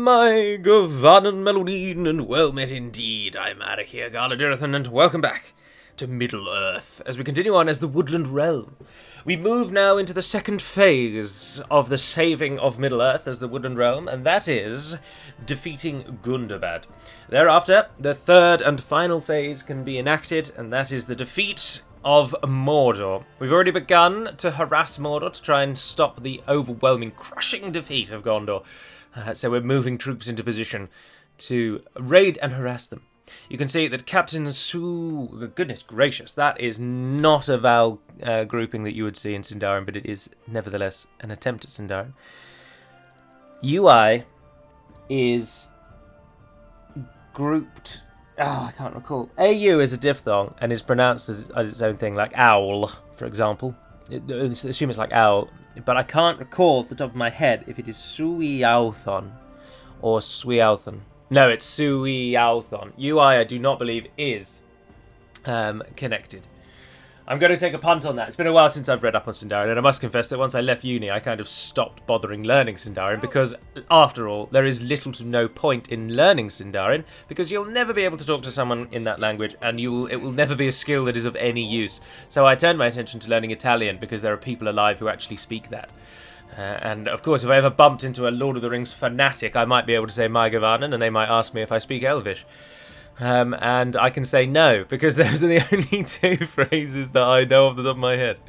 My Gavanan Melodine, and well met indeed. I'm Arik here, Garladirthan, and welcome back to Middle-earth, as we continue on as the Woodland realm. We move now into the second phase of the saving of Middle-earth as the Woodland realm, and that is defeating Gundabad. Thereafter, the third and final phase can be enacted, and that is the defeat of Mordor. We've already begun to harass Mordor to try and stop the overwhelming, crushing defeat of Gondor. So we're moving troops into position to raid and harass them. You can see that Captain goodness gracious, that is not a vowel grouping that you would see in Cindarin, but it is nevertheless an attempt at Cindarin. UI is grouped. I can't recall. AU is a diphthong and is pronounced as its own thing, like owl, for example. Assume it's like owl, but I can't recall off the top of my head if it is Suiauthon or Suiauthon. No, it's Suiauthon. UI, I do not believe, is connected. I'm going to take a punt on that. It's been a while since I've read up on Cindarin, and I must confess that once I left uni, I kind of stopped bothering learning Cindarin, because, after all, there is little to no point in learning Cindarin, because you'll never be able to talk to someone in that language, and it will never be a skill that is of any use. So I turned my attention to learning Italian, because there are people alive who actually speak that. And, of course, if I ever bumped into a Lord of the Rings fanatic, I might be able to say My Gavanan, and they might ask me if I speak Elvish. And I can say no, because those are the only two phrases that I know off the top of my head.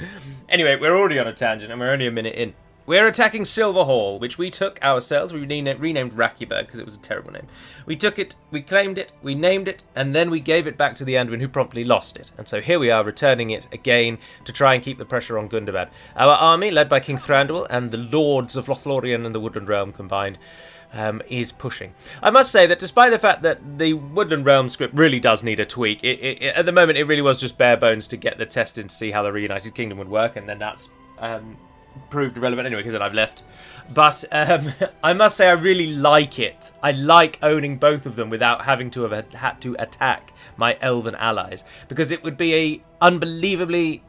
Anyway, we're already on a tangent, and we're only a minute in. We're attacking Silver Hall, which we took ourselves. We renamed Rakiberg because it was a terrible name. We took it, we claimed it, we named it, and then we gave it back to the Anduin, who promptly lost it. And so here we are, returning it again to try and keep the pressure on Gundabad. Our army, led by King Thranduil and the Lords of Lothlorien and the Woodland Realm combined, is pushing. I must say that despite the fact that the Woodland Realm script really does need a tweak, at the moment it really was just bare bones to get the test in to see how the Reunited Kingdom would work, and then that's proved irrelevant anyway because then I've left. But I must say I really like it. I like owning both of them without having to have had to attack my elven allies, because it would be a unbelievably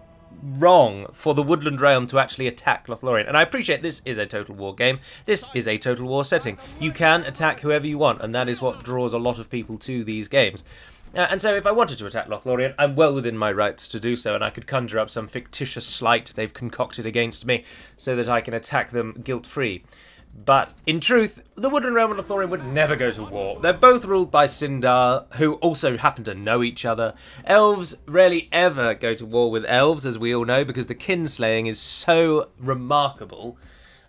wrong for the Woodland Realm to actually attack Lothlorien. And I appreciate this is a Total War game. This is a Total War setting. You can attack whoever you want, and that is what draws a lot of people to these games. And so if I wanted to attack Lothlorien, I'm well within my rights to do so, and I could conjure up some fictitious slight they've concocted against me so that I can attack them guilt-free. But, in truth, the Woodland Realm and Lothlorien would never go to war. They're both ruled by Sindar, who also happen to know each other. Elves rarely ever go to war with elves, as we all know, because the kinslaying is so remarkable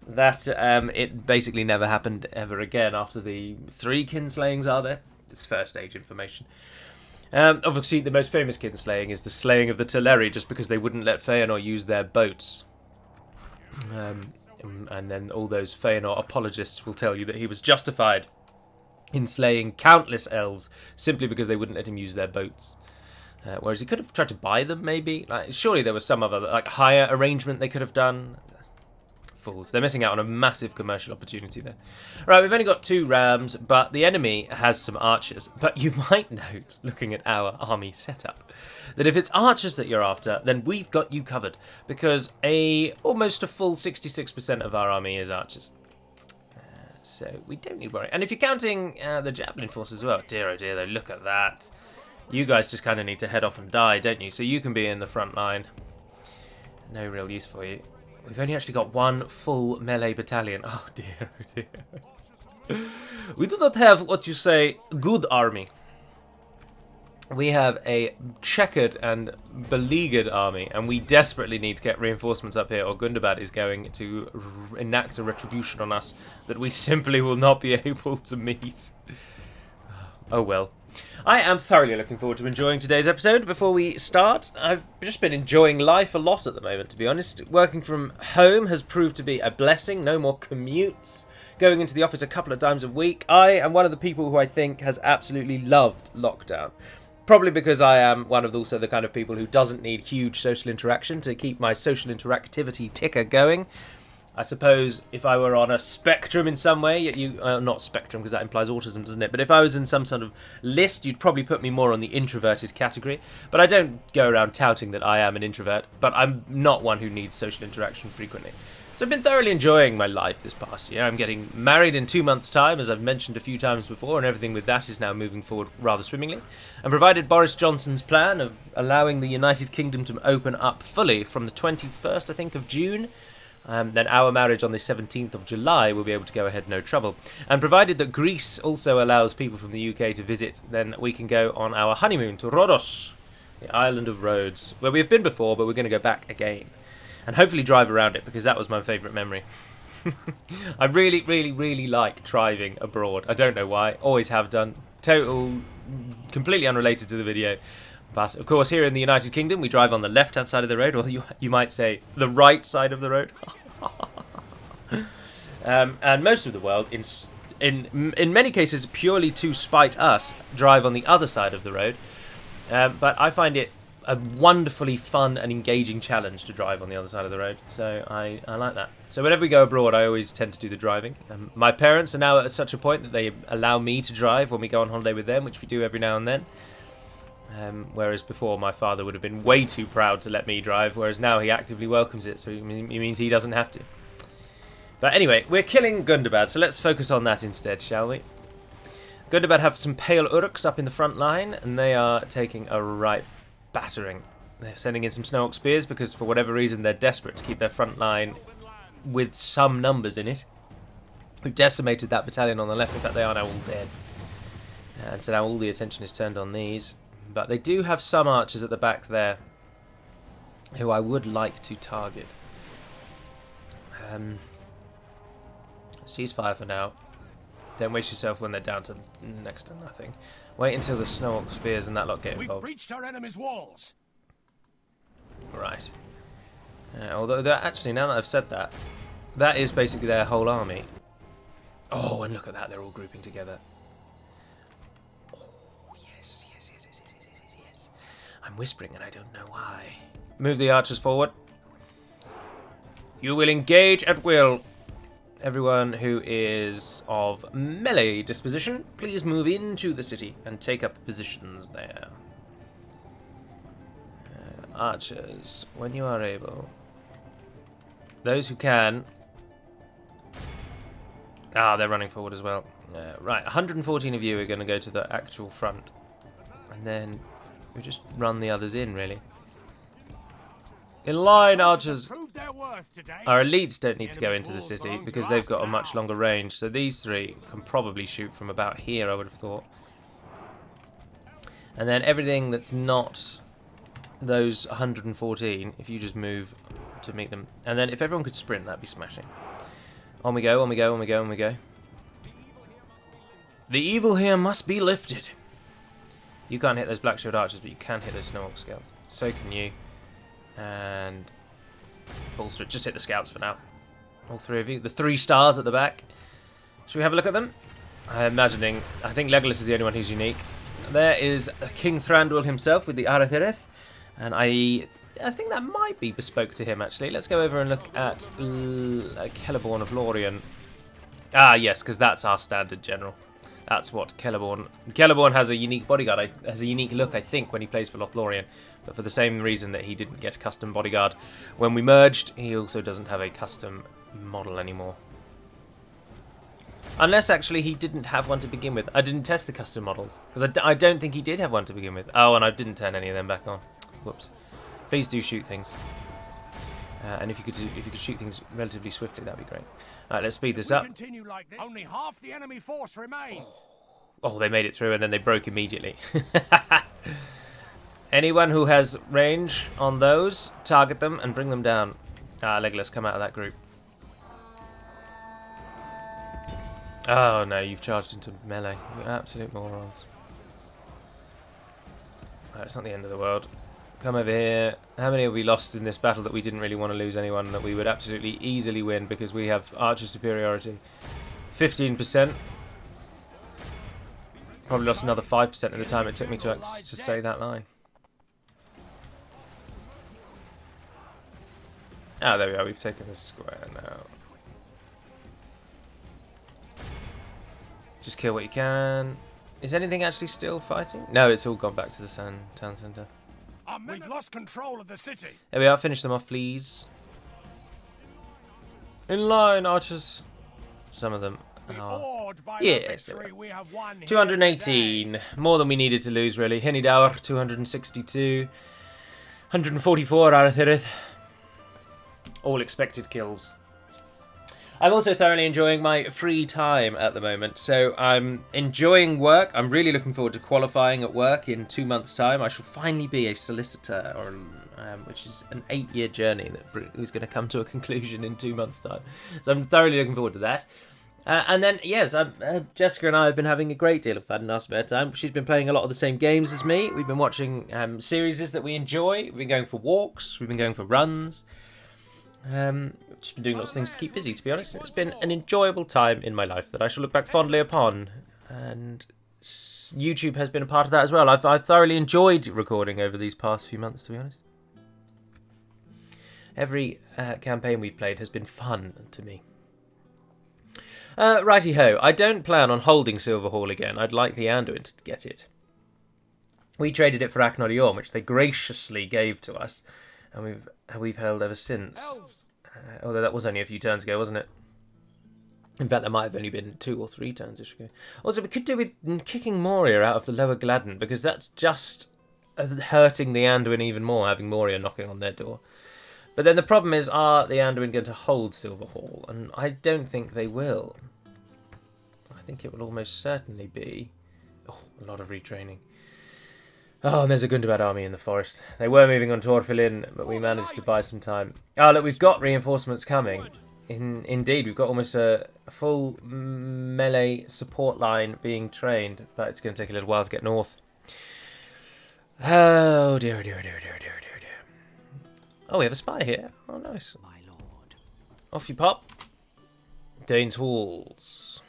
that it basically never happened ever again after the 3 kinslayings are there. It's First Age information. Obviously, the most famous kinslaying is the slaying of the Teleri, just because they wouldn't let Feanor use their boats. And then all those Feanor apologists will tell you that he was justified in slaying countless elves simply because they wouldn't let him use their boats. Whereas he could have tried to buy them, maybe. Surely there was some other hire arrangement they could have done. Fools. They're missing out on a massive commercial opportunity there. Right, we've only got 2 rams, but the enemy has some archers. But you might note, looking at our army setup, that if it's archers that you're after, then we've got you covered, because almost a full 66% of our army is archers. So we don't need worry. And if you're counting the javelin force as well, dear oh dear though, look at that. You guys just kind of need to head off and die, don't you? So you can be in the front line. No real use for you. We've only actually got 1 full melee battalion. Oh dear, oh dear. We do not have, what you say, good army. We have a checkered and beleaguered army, and we desperately need to get reinforcements up here, or Gundabad is going to enact a retribution on us that we simply will not be able to meet. Oh well. I am thoroughly looking forward to enjoying today's episode. Before we start, I've just been enjoying life a lot at the moment, to be honest. Working from home has proved to be a blessing. No more commutes. Going into the office a couple of times a week. I am one of the people who I think has absolutely loved lockdown. Probably because I am one of also the kind of people who doesn't need huge social interaction to keep my social interactivity ticker going. I suppose if I were on a spectrum in some way, not spectrum because that implies autism, doesn't it? But if I was in some sort of list, you'd probably put me more on the introverted category. But I don't go around touting that I am an introvert, but I'm not one who needs social interaction frequently. So I've been thoroughly enjoying my life this past year. I'm getting married in 2 months' time, as I've mentioned a few times before, and everything with that is now moving forward rather swimmingly. And provided Boris Johnson's plan of allowing the United Kingdom to open up fully from the 21st, I think, of June, then our marriage on the 17th of July will be able to go ahead no trouble. And provided that Greece also allows people from the UK to visit, then we can go on our honeymoon to Rhodos, the island of roads, where we have been before, but we're going to go back again. And hopefully drive around it, because that was my favourite memory. I really, really, really like driving abroad. I don't know why. Always have done. Completely unrelated to the video. But, of course, here in the United Kingdom, we drive on the left-hand side of the road, or you might say the right side of the road. And most of the world, in many cases, purely to spite us, drive on the other side of the road. But I find it a wonderfully fun and engaging challenge to drive on the other side of the road, so I like that. So whenever we go abroad, I always tend to do the driving. My parents are now at such a point that they allow me to drive when we go on holiday with them, which we do every now and then. Whereas before, my father would have been way too proud to let me drive, whereas now he actively welcomes it, so it means he doesn't have to. But anyway, we're killing Gundabad, so let's focus on that instead, shall we? Gundabad have some pale Uruks up in the front line, and they are taking a right battering. They're sending in some Snow Spears because for whatever reason they're desperate to keep their front line with some numbers in it. We've decimated that battalion on the left. In fact, they are now all dead. And so now all the attention is turned on these. But they do have some archers at the back there who I would like to target. Ceasefire for now. Don't waste yourself when they're down to next to nothing. Wait until the Snow Spears and that lot get involved. We've breached our enemy's walls. Right. Although, actually, now that I've said that, that is basically their whole army. Oh, and look at that, they're all grouping together. Oh, yes. I'm whispering and I don't know why. Move the archers forward. You will engage at will. Everyone who is of melee disposition, please move into the city and take up positions there. Archers, when you are able. Those who can. Ah, they're running forward as well. Right, 114 of you are going to go to the actual front. And then we just run the others in, really. In line, archers. Our elites don't need to go into the city because they've got a much longer range. So these three can probably shoot from about here, I would have thought. And then everything that's not those 114, if you just move to meet them. And then if everyone could sprint, that'd be smashing. On we go, on we go, on we go, on we go. The evil here must be lifted. You can't hit those Black Shield archers, but you can hit those Snow Orc scouts. So can you. And bolster it. Just hit the scouts for now. All three of you. The 3 stars at the back. Should we have a look at them? I think Legolas is the only one who's unique. There is King Thranduil himself with the Arathereth. And I think that might be bespoke to him, actually. Let's go over and look at Celeborn of Lorien. Ah, yes, because that's our standard general. That's what Celeborn... Celeborn has a unique bodyguard, has a unique look, I think, when he plays for Lothlorien. But for the same reason that he didn't get a custom bodyguard when we merged, he also doesn't have a custom model anymore. Unless, actually, he didn't have one to begin with. I didn't test the custom models, because I don't think he did have one to begin with. Oh, and I didn't turn any of them back on. Whoops. Please do shoot things. And if you could shoot things relatively swiftly, that'd be great. Alright, let's speed this up. Continue like this, only half the enemy force remains. Oh, they made it through and then they broke immediately. Anyone who has range on those, target them and bring them down. Ah, Legolas, come out of that group. Oh no, you've charged into melee. You absolute morons. Right, it's not the end of the world. Come over here. How many have we lost in this battle that we didn't really want to lose anyone that we would absolutely easily win because we have archer superiority? 15%. Probably lost another 5% in the time it took me to say that line. Ah, there we are. We've taken the square now. Just kill what you can. Is anything actually still fighting? No, it's all gone back to the town centre. We've lost control of the city. There we are. Finish them off, please. In line, archers. Some of them Be are. awed by Yes, the victory we have won here 218. today. More than we needed to lose, really. Hinidauer, 262. 144, Arathirith. All expected kills. I'm also thoroughly enjoying my free time at the moment. So I'm enjoying work. I'm really looking forward to qualifying at work in 2 months' time. I shall finally be a solicitor, which is an 8-year journey that is going to come to a conclusion in 2 months' time. So I'm thoroughly looking forward to that. And then, yes, Jessica and I have been having a great deal of fun in our spare time. She's been playing a lot of the same games as me. We've been watching series that we enjoy. We've been going for walks. We've been going for runs. Just been doing lots of things to keep busy, to be honest. It's been an enjoyable time in my life that I shall look back fondly upon. And YouTube has been a part of that as well. I've thoroughly enjoyed recording over these past few months, to be honest. Every campaign we've played has been fun to me. Righty-ho, I don't plan on holding Silverhall again. I'd like the Anduin to get it. We traded it for Aknodiorm, which they graciously gave to us, and we've held ever since. Although that was only a few turns ago, wasn't it? In fact, that might have only been 2 or 3 turns ago. Also, we could do with kicking Moria out of the Lower Gladden, because that's just hurting the Anduin even more, having Moria knocking on their door. But then the problem is, are the Anduin going to hold Silverhall? And I don't think they will. I think it will almost certainly be... Oh, a lot of retraining. Oh, and there's a Gundabad army in the forest. They were moving on Torfilin, but we managed to buy some time. Oh, look, we've got reinforcements coming. Indeed, we've got almost a full melee support line being trained, but it's going to take a little while to get north. Oh, dear, dear, dear, dear, dear. Oh, we have a spy here. Oh, nice. My lord. Off you pop. Dane's Halls.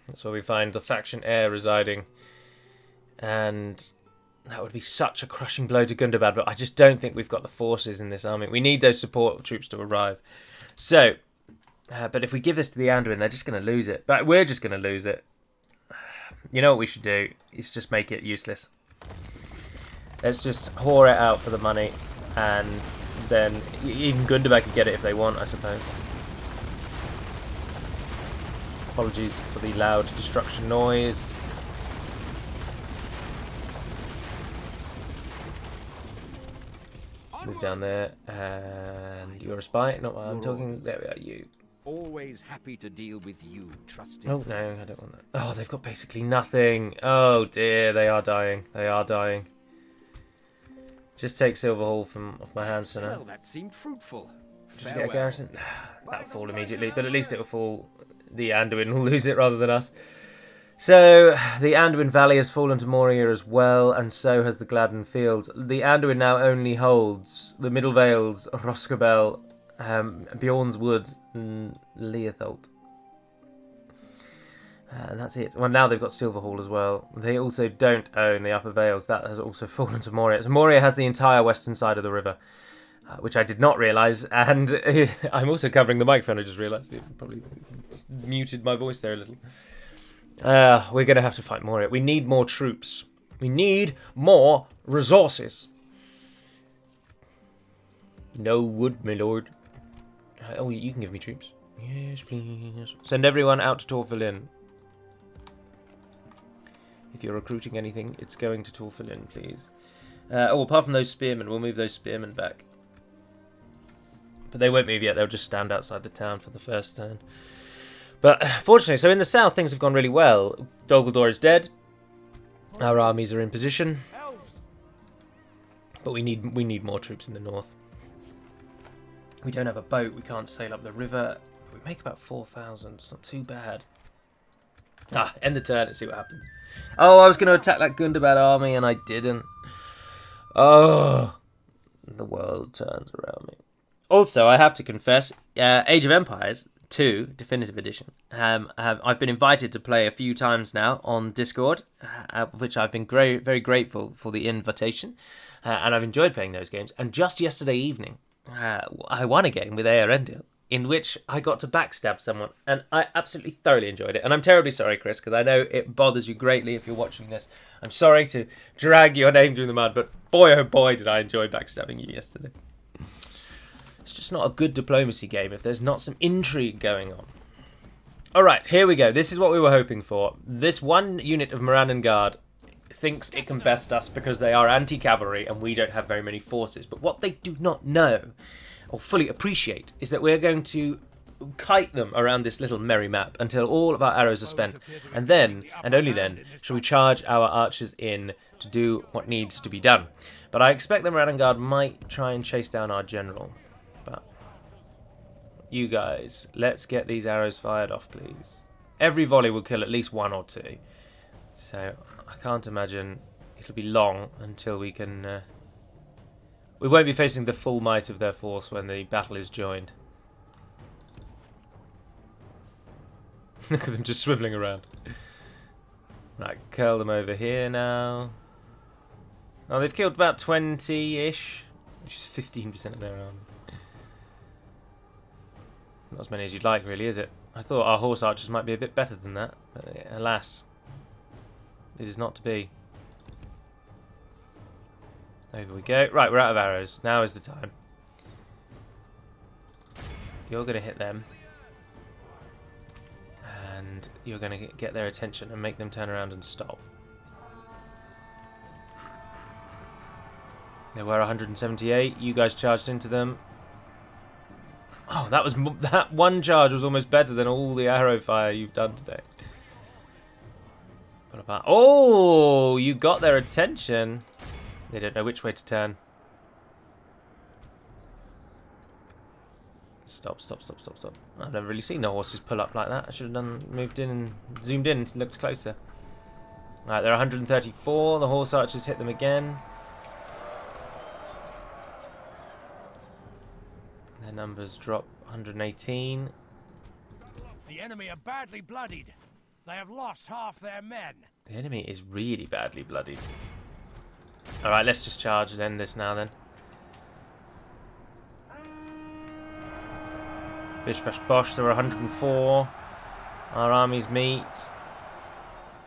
That's where we find the faction heir residing. And that would be such a crushing blow to Gundabad, but I just don't think we've got the forces in this army. We need those support troops to arrive. So, but if we give this to the Anduin, they're just going to lose it. But we're just going to lose it. You know what we should do? Is just make it useless. Let's just whore it out for the money, and then even Gundabad could get it if they want, I suppose. Apologies for the loud destruction noise. Move down there, and you're a spy. Not while I'm talking. There we are, you. Always happy to deal with you, trusted. Oh no, I don't want that. Oh, they've got basically nothing. Oh dear, they are dying. They are dying. Just take Silverhall from off my hands for now. Well, that seemed fruitful. Just get a garrison. That'll fall immediately, but at least it'll fall. The Anduin will lose it rather than us. So the Anduin Valley has fallen to Moria as well, and so has the Gladden Fields. The Anduin now only holds the Middle Vales, Roskabel, Bjorn's Wood, and Leotholt. And that's it. Well, now they've got Silverhall as well. They also don't own the Upper Vales. That has also fallen to Moria. So Moria has the entire western side of the river, which I did not realise. And I'm also covering the microphone. I just realised it probably muted my voice there a little. We're going to have to fight Moria. We need more troops. We need more resources. No wood, my lord. Oh, you can give me troops. Yes, please. Send everyone out to Torfilin. If you're recruiting anything, it's going to Torfilin, please. Oh, apart from those spearmen, we'll move those spearmen back. But they won't move yet. They'll just stand outside the town for the first turn. But fortunately, so in the south, things have gone really well. Dol is dead. Our armies are in position. But we need more troops in the north. We don't have a boat. We can't sail up the river. We make about 4,000. It's not too bad. End the turn and see what happens. Oh, I was going to attack that Gundabad army and I didn't. Oh, the world turns around me. Also, I have to confess, Age of Empires 2 Definitive Edition. I've been invited to play a few times now on Discord, which I've been very grateful for the invitation, and I've enjoyed playing those games. And just yesterday evening, I won a game with Earendil, in which I got to backstab someone, and I absolutely thoroughly enjoyed it. And I'm terribly sorry, Chris, because I know it bothers you greatly if you're watching this. I'm sorry to drag your name through the mud, but boy oh boy did I enjoy backstabbing you yesterday. It's just not a good diplomacy game if there's not some intrigue going on. Alright, here we go. This is what we were hoping for. This one unit of Morannon Guard thinks it can best us because they are anti-cavalry and we don't have very many forces. But what they do not know, or fully appreciate, is that we're going to kite them around this little merry map until all of our arrows are spent. And then, and only then, shall we charge our archers in to do what needs to be done. But I expect the Morannon Guard might try and chase down our general. But you guys, let's get these arrows fired off, please. Every volley will kill at least one or two. So I can't imagine it'll be long until we can... we won't be facing the full might of their force when the battle is joined. Look at them just swivelling around. Right, curl them over here now. Oh, they've killed about 20-ish, which is 15% of their army. Not as many as you'd like, really, is it? I thought our horse archers might be a bit better than that, but alas, it is not to be. Over we go. Right, we're out of arrows. Now is the time. You're going to hit them. And you're going to get their attention and make them turn around and stop. They were 178. You guys charged into them. Oh, that one charge was almost better than all the arrow fire you've done today. What about... Oh, you got their attention. They don't know which way to turn. Stop, stop, stop, stop, stop. I've never really seen the horses pull up like that. I should have moved in and zoomed in and looked closer. Alright, they're 134. The horse archers hit them again. Their numbers drop 118. The enemy are badly bloodied. They have lost half their men. The enemy is really badly bloodied. Alright, let's just charge and end this now then. Bish bash bosh, there were 104. Our armies meet.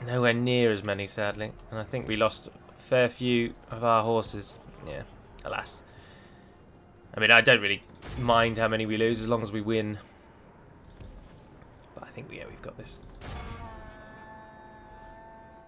Nowhere near as many, sadly. And I think we lost a fair few of our horses. Yeah, alas. I mean, I don't really mind how many we lose as long as we win. But I think, yeah, we've got this.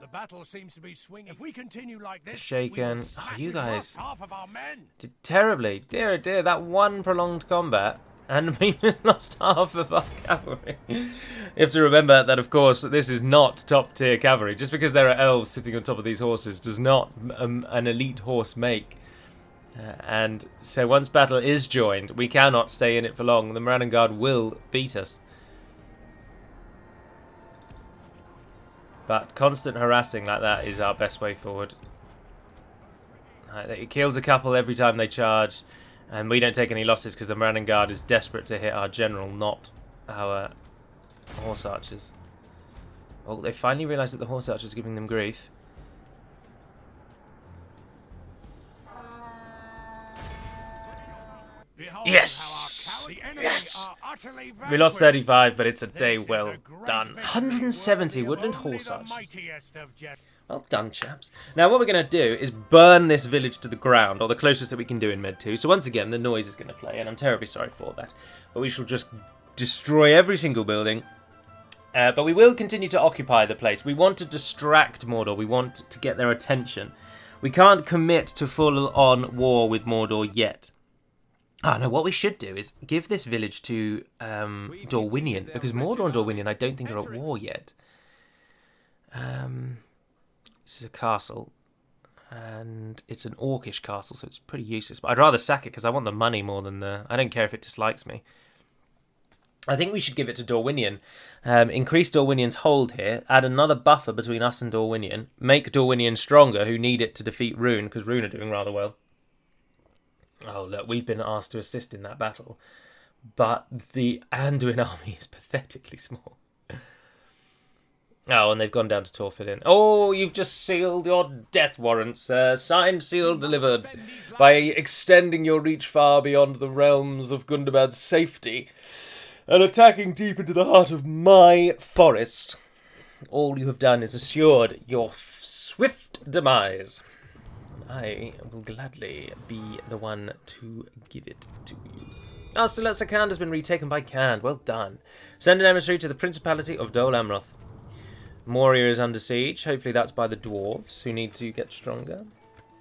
The battle seems to be swinging. If we continue like this, Shaken. we will Oh, smash you and guys lost half of our men. did terribly. Dear, oh dear, that one prolonged combat. And we lost half of our cavalry. You have to remember that, of course, this is not top-tier cavalry. Just because there are elves sitting on top of these horses does not an elite horse make. And so once battle is joined, we cannot stay in it for long. The Morannon Guard will beat us. But constant harassing like that is our best way forward. It kills a couple every time they charge. And we don't take any losses because the Morannon Guard is desperate to hit our general, not our horse archers. Oh, they finally realised that the horse archers are giving them grief. Behold Yes! how our the enemy Yes! are utterly We lost vanquished. 35, but it's a day This is well a great done. victory 170 worthy of Woodland only horse the archers. mightiest of gen- Well done, chaps. Now, what we're going to do is burn this village to the ground, or the closest that we can do in Med 2. So once again, the noise is going to play, and I'm terribly sorry for that. But we shall just destroy every single building. But we will continue to occupy the place. We want to distract Mordor. We want to get their attention. We can't commit to full-on war with Mordor yet. Ah, no, what we should do is give this village to Dorwinion, because Mordor and Dorwinion I don't think are at war yet. This is a castle, and it's an orcish castle, so it's pretty useless. But I'd rather sack it because I want the money more than the... I don't care if it dislikes me. I think we should give it to Dorwinion. Increase Dorwinion's hold here, add another buffer between us and Dorwinion, make Dorwinion stronger, who need it to defeat Rune, because Rune are doing rather well. Oh, look, we've been asked to assist in that battle, but the Anduin army is pathetically small. Oh, and they've gone down to Torfilin. Oh, you've just sealed your death warrants. Signed, sealed, delivered. By extending your reach far beyond the realms of Gundabad's safety and attacking deep into the heart of my forest, all you have done is assured your swift demise. I will gladly be the one to give it to you. Stelutzer has been retaken by Khand. Well done. Send an emissary to the Principality of Dol Amroth. Moria is under siege. Hopefully that's by the dwarves, who need to get stronger.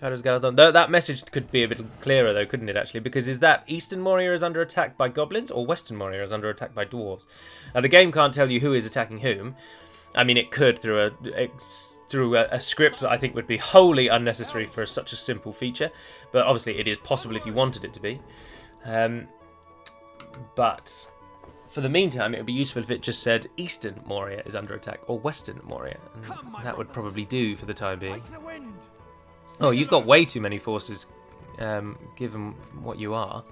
Kado's Galadon. Though that message could be a bit clearer, though, couldn't it, actually? Because is that Eastern Moria is under attack by goblins, or Western Moria is under attack by dwarves? Now, the game can't tell you who is attacking whom. I mean, it could through a script that I think would be wholly unnecessary for such a simple feature. But obviously it is possible if you wanted it to be. But for the meantime, it would be useful if it just said Eastern Moria is under attack or Western Moria. And that would probably do for the time being. Oh, you've got way too many forces, given what you are.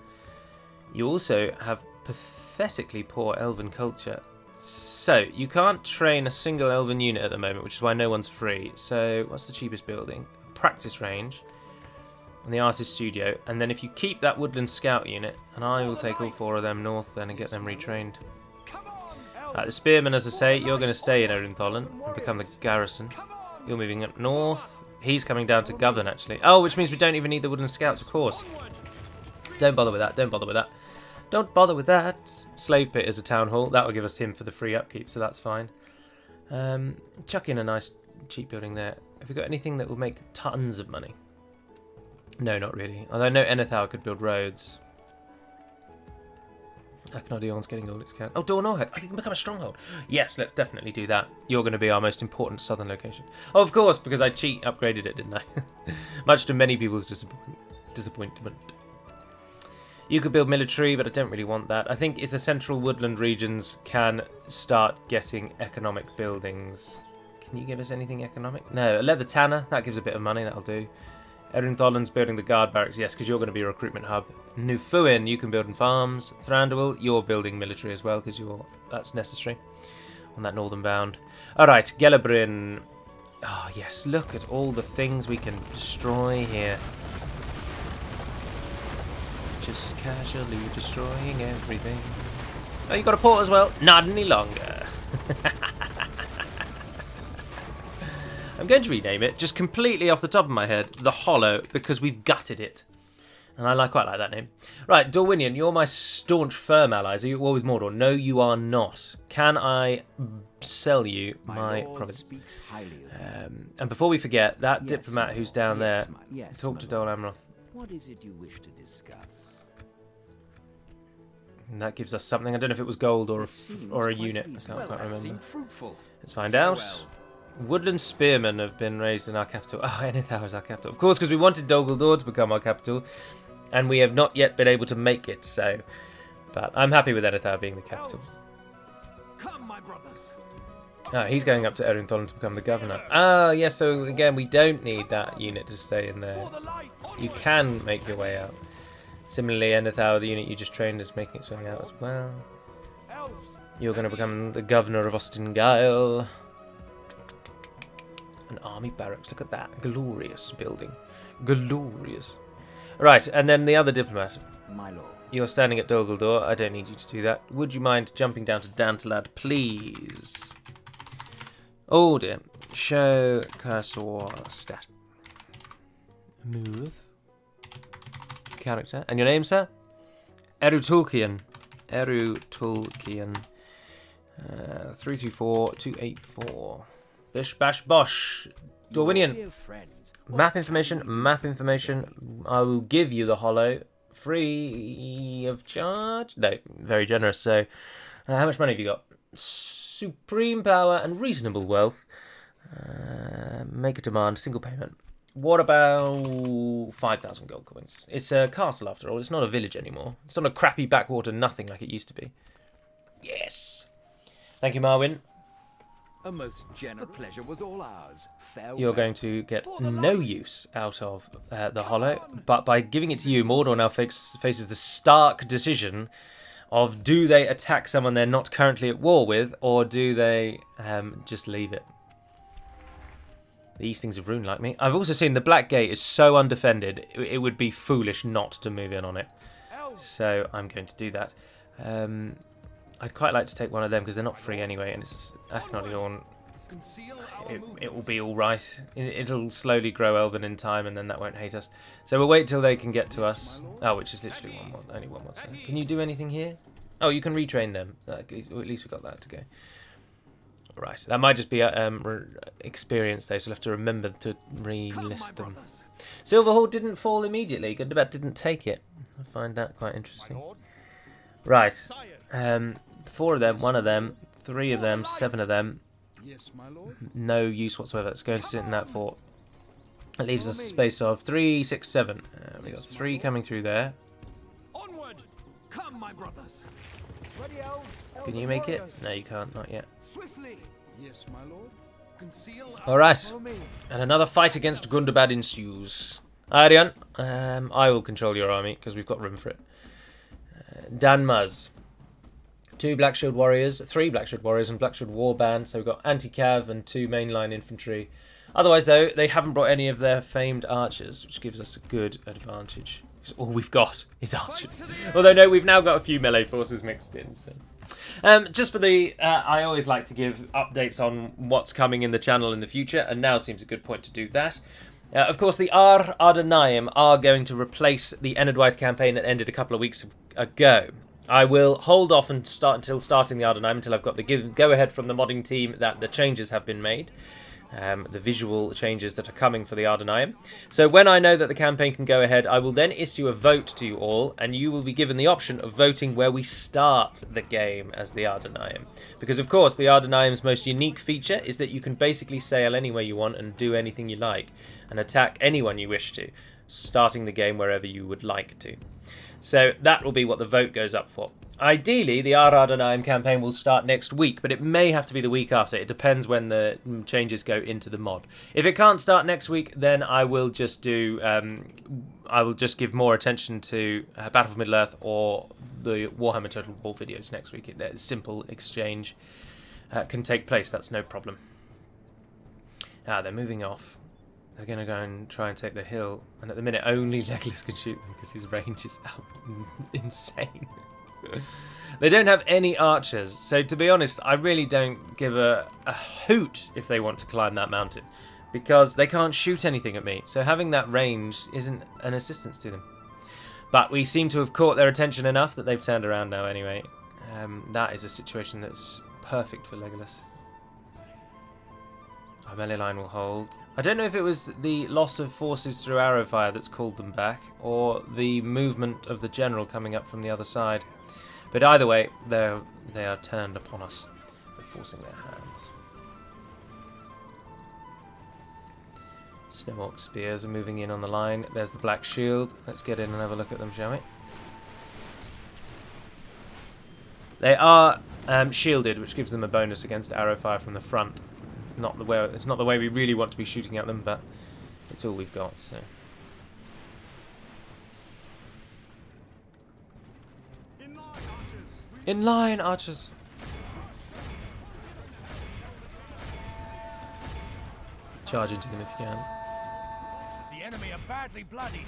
You also have pathetically poor elven culture. So, you can't train a single elven unit at the moment, which is why no one's free. So, what's the cheapest building? Practice range. And the artist studio. And then if you keep that woodland scout unit, and I will take all 4 of them north then and get them retrained. The spearmen, as I say, you're going to stay in Odintholland and become the garrison. You're moving up north. He's coming down to govern, actually. Oh, which means we don't even need the woodland scouts, of course. Don't bother with that, don't bother with that. Don't bother with that. Slave pit is a town hall. That will give us him for the free upkeep, so that's fine. Chuck in a nice cheap building there. Have we got anything that will make tons of money? No, not really. Although I know Enethau could build roads. Aknodion's getting all its count. Oh, Dornorhek. I can become a stronghold. Yes, let's definitely do that. You're going to be our most important southern location. Oh, of course, because I cheat upgraded it, didn't I? Much to many people's disappointment. You could build military, but I don't really want that. I think if the central woodland regions can start getting economic buildings... Can you give us anything economic? No, a leather tanner. That gives a bit of money. That'll do. Erintholand's building the guard barracks. Yes, because you're going to be a recruitment hub. Nufuin, you can build in farms. Thranduil, you're building military as well, because that's necessary on that northern bound. Alright, Gelabrin. Oh, yes, look at all the things we can destroy here. Just casually destroying everything. Oh, you got a port as well? Not any longer. I'm going to rename it, just completely off the top of my head, The Hollow, because we've gutted it. And I quite like that name. Right, Dorwinion, you're my staunch firm allies. Are you at war with Mordor? No, you are not. Can I sell you my province? And before we forget, that diplomat who's down there, talk to Dol Amroth. What is it you wish to discuss? And that gives us something. I don't know if it was gold or a unit. I can't quite remember. Let's find out. Woodland Spearmen have been raised in our capital. Oh, Enethau is our capital. Of course, because we wanted Dol Guldur to become our capital. And we have not yet been able to make it, so... But I'm happy with Enethau being the capital. Come, my brothers. Oh, he's going up to Erintholland to become the governor. Ah, yes, so again, we don't need that unit to stay in there. You can make your way out. Similarly, Enethau, the unit you just trained, is making its way out as well. You're going to become the governor of Ostingile. An army barracks. Look at that. Glorious building. Glorious. Right, and then the other diplomat. My lord. You're standing at Dol Guldur. I don't need you to do that. Would you mind jumping down to Dantalad, please? Oh dear. Show cursor stat. Move. Character. And your name, sir? Erutulkian. Erutulkian. 334-284. Bish bash bosh. Dorwinion. Map information. Map information. I will give you the Hollow free of charge. No, very generous. So, how much money have you got? Supreme power and reasonable wealth. Make a demand. Single payment. What about 5,000 gold coins? It's a castle after all. It's not a village anymore. It's not a crappy backwater nothing like it used to be. Yes. Thank you, Marwyn. A most generous pleasure was all ours. Farewell. You're going to get no use out of the Hollow, but by giving it to you, Mordor now faces the stark decision of do they attack someone they're not currently at war with, or do they just leave it? These things have ruined like me. I've also seen the Black Gate is so undefended, it would be foolish not to move in on it. So I'm going to do that. I'd quite like to take one of them because they're not free anyway, and it's Aknodion. it will be all right. It'll slowly grow elven in time, and then that won't hate us. So we'll wait till they can get to us. Oh, which is literally only one more turn. Can you do anything here? Oh, you can retrain them. At least we got that to go. Right, that might just be experience though, so we'll have to remember to relist them. Silverhawk didn't fall immediately. Gundabad didn't take it. I find that quite interesting. Right, 4 of them, 1 of them, 3 of them, 7 of them. Yes, my lord. No use whatsoever. Let's go and sit in that fort. That leaves us a space of 3, 6, 7. We got 3 coming through there. Onward! Come, my brothers. Can you make it? No, you can't. Not yet. Swiftly. Yes, my lord. Conceal. All right, and another fight against Gundabad ensues. Adrian, I will control your army because we've got room for it. Danmaz. 2 Black Shield Warriors, 3 Black Shield Warriors, and Black Shield Warband. So we've got anti-cav and 2 mainline infantry. Otherwise, though, they haven't brought any of their famed archers, which gives us a good advantage. All we've got is archers. Although, no, we've now got a few melee forces mixed in. So, just for the, I always like to give updates on what's coming in the channel in the future, and now seems a good point to do that. Of course, the Ardanaim are going to replace the Enedwaith campaign that ended a couple of weeks ago. I will hold off and until starting the Ardanaim until I've got the go-ahead from the modding team that the changes have been made. The visual changes that are coming for the Ardanaim. So when I know that the campaign can go ahead, I will then issue a vote to you all, and you will be given the option of voting where we start the game as the Ardanaim. Because of course, the Ardanaim's most unique feature is that you can basically sail anywhere you want and do anything you like, and attack anyone you wish to, starting the game wherever you would like to. So that will be what the vote goes up for. Ideally, the Ardanaim campaign will start next week, but it may have to be the week after. It depends when the changes go into the mod. If it can't start next week, then I will just do. I will just give more attention to Battle for Middle-earth or the Warhammer Total War videos next week. Simple exchange can take place. That's no problem. They're moving off. They're going to go and try and take the hill, and at the minute only Legolas can shoot them because his range is insane. They don't have any archers, so to be honest, I really don't give a hoot if they want to climb that mountain, because they can't shoot anything at me, so having that range isn't an assistance to them. But we seem to have caught their attention enough that they've turned around now anyway. That is a situation that's perfect for Legolas. Our melee line will hold. I don't know if it was the loss of forces through arrow fire that's called them back, or the movement of the general coming up from the other side. But either way, they are turned upon us. They're forcing their hands. Snowhawk spears are moving in on the line. There's the black shield. Let's get in and have a look at them, shall we? They are shielded, which gives them a bonus against arrow fire from the front. It's not the way we really want to be shooting at them, but it's all we've got. So. In line, archers. Charge into them if you can. The enemy are badly bloodied.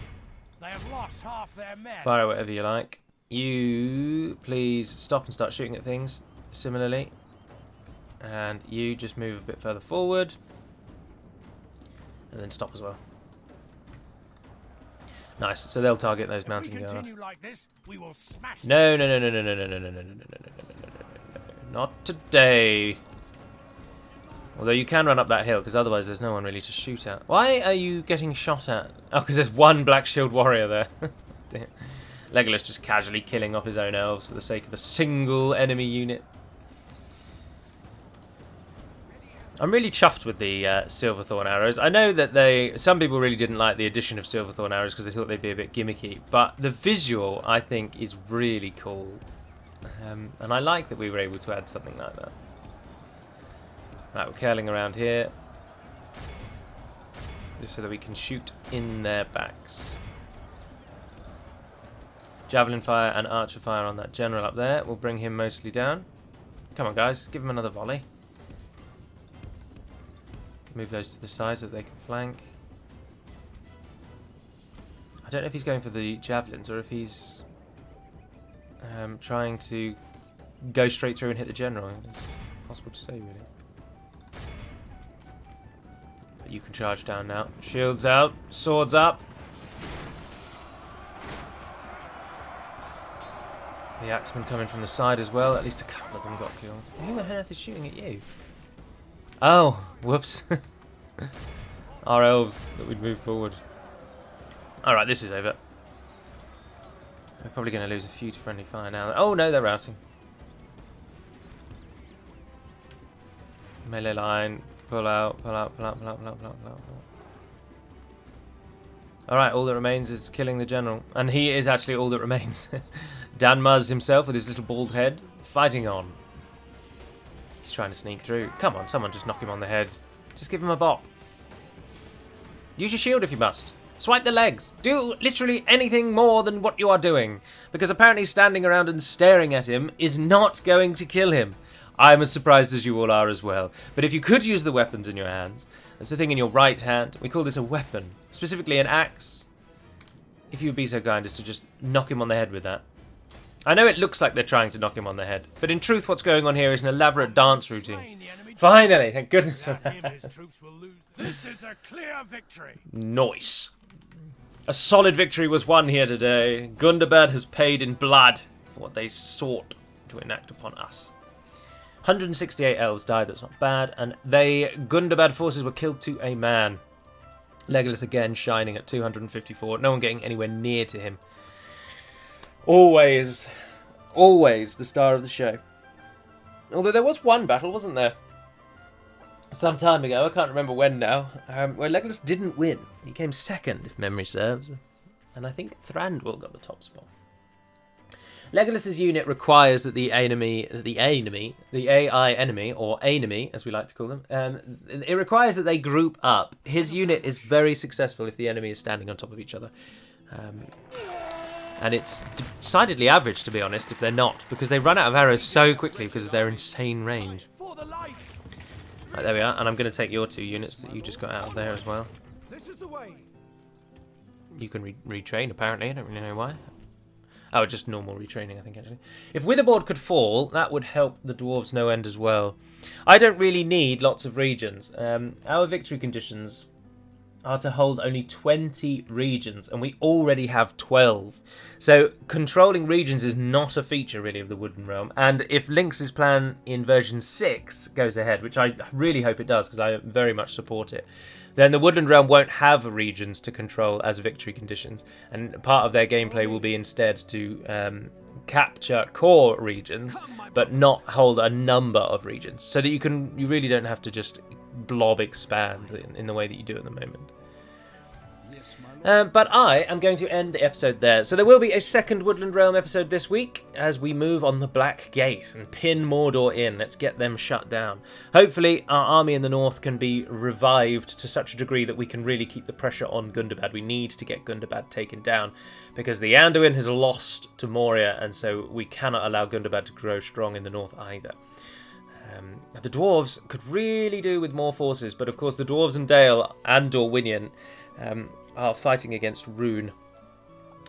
They have lost half their men. Fire whatever you like. You please stop and start shooting at things. Similarly. And you just move a bit further forward. And then stop as well. Nice. So they'll target those mountain guard. Like this, we will smash no. Not today. Although you can run up that hill, because otherwise there's no one really to shoot at. Why are you getting shot at? Oh, because there's one Black Shield warrior there. Legolas just casually killing off his own elves for the sake of a single enemy unit. I'm really chuffed with the Silverthorn arrows. I know that some people really didn't like the addition of Silverthorn arrows because they thought they'd be a bit gimmicky, but the visual, I think, is really cool. And I like that we were able to add something like that. Right, we're curling around here. Just so that we can shoot in their backs. Javelin fire and archer fire on that general up there. We'll bring him mostly down. Come on, guys. Give him another volley. Move those to the side so that they can flank. I don't know if he's going for the javelins or if he's trying to go straight through and hit the general. It's possible to say, really. You can charge down now. Shields out, swords up. The axemen coming from the side as well. At least a couple of them got killed. Who the earth is shooting at you? Oh, whoops. Our elves that we'd move forward. Alright, this is over. We're probably going to lose a few to friendly fire now. Oh no, they're routing. Melee line. Pull out, pull out, pull out, pull out, pull out, pull out, pull out. Alright, all that remains is killing the general. And he is actually all that remains. Dan Muzz himself with his little bald head, fighting on. He's trying to sneak through. Come on, someone just knock him on the head. Just give him a bop. Use your shield if you must. Swipe the legs. Do literally anything more than what you are doing. Because apparently standing around and staring at him is not going to kill him. I'm as surprised as you all are as well. But if you could use the weapons in your hands, that's the thing in your right hand. We call this a weapon. Specifically an axe. If you would be so kind as to just knock him on the head with that. I know it looks like they're trying to knock him on the head, but in truth what's going on here is an elaborate dance routine. Finally, thank goodness for that. This is a clear victory. Nice. A solid victory was won here today. Gundabad has paid in blood for what they sought to enact upon us. 168 elves died, that's not bad, and Gundabad forces were killed to a man. Legolas again shining at 254, no one getting anywhere near to him. Always the star of the show. Although there was one battle, wasn't there? Some time ago, I can't remember when now, where Legolas didn't win. He came second, if memory serves. And I think Thranduil got the top spot. Legolas's unit requires that the AI enemy, or enemy, as we like to call them, it requires that they group up. His unit is very successful if the enemy is standing on top of each other. And it's decidedly average, to be honest, if they're not, because they run out of arrows so quickly because of their insane range. Right, there we are, and I'm going to take your 2 units that you just got out of there as well. You can retrain, apparently, I don't really know why. Oh, just normal retraining, I think, actually. If Witherboard could fall, that would help the dwarves no end as well. I don't really need lots of regions. Our victory conditions are to hold only 20 regions, and we already have 12. So controlling regions is not a feature, really, of the Woodland Realm. And if Lynx's plan in version 6 goes ahead, which I really hope it does, because I very much support it, then the Woodland Realm won't have regions to control as victory conditions. And part of their gameplay will be instead to capture core regions, but not hold a number of regions, so that you really don't have to just blob expand in the way that you do at the moment. But I am going to end the episode there. So there will be a second Woodland Realm episode this week as we move on the Black Gate and pin Mordor in. Let's get them shut down. Hopefully our army in the north can be revived to such a degree that we can really keep the pressure on Gundabad. We need to get Gundabad taken down because the Anduin has lost to Moria, and so we cannot allow Gundabad to grow strong in the north either. The dwarves could really do with more forces, but of course the dwarves and Dale and Dorwinion are fighting against Rune.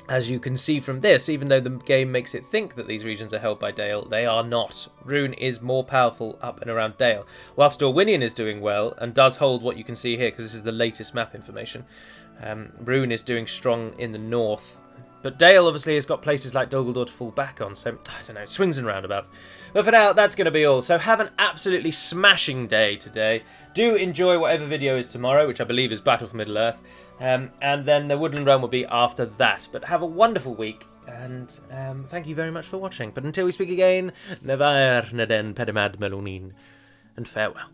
As you can see from this, even though the game makes it think that these regions are held by Dale, they are not. Rune is more powerful up and around Dale. Whilst Dorwinion is doing well and does hold what you can see here, because this is the latest map information, Rune is doing strong in the north. But Dale obviously has got places like Dol Guldur to fall back on, so I don't know, swings and roundabouts. But for now, that's going to be all. So have an absolutely smashing day today. Do enjoy whatever video is tomorrow, which I believe is Battle for Middle-earth. And then the Woodland Realm will be after that. But have a wonderful week, and thank you very much for watching. But until we speak again, Nevair Neden Pedimad Melonin, and farewell.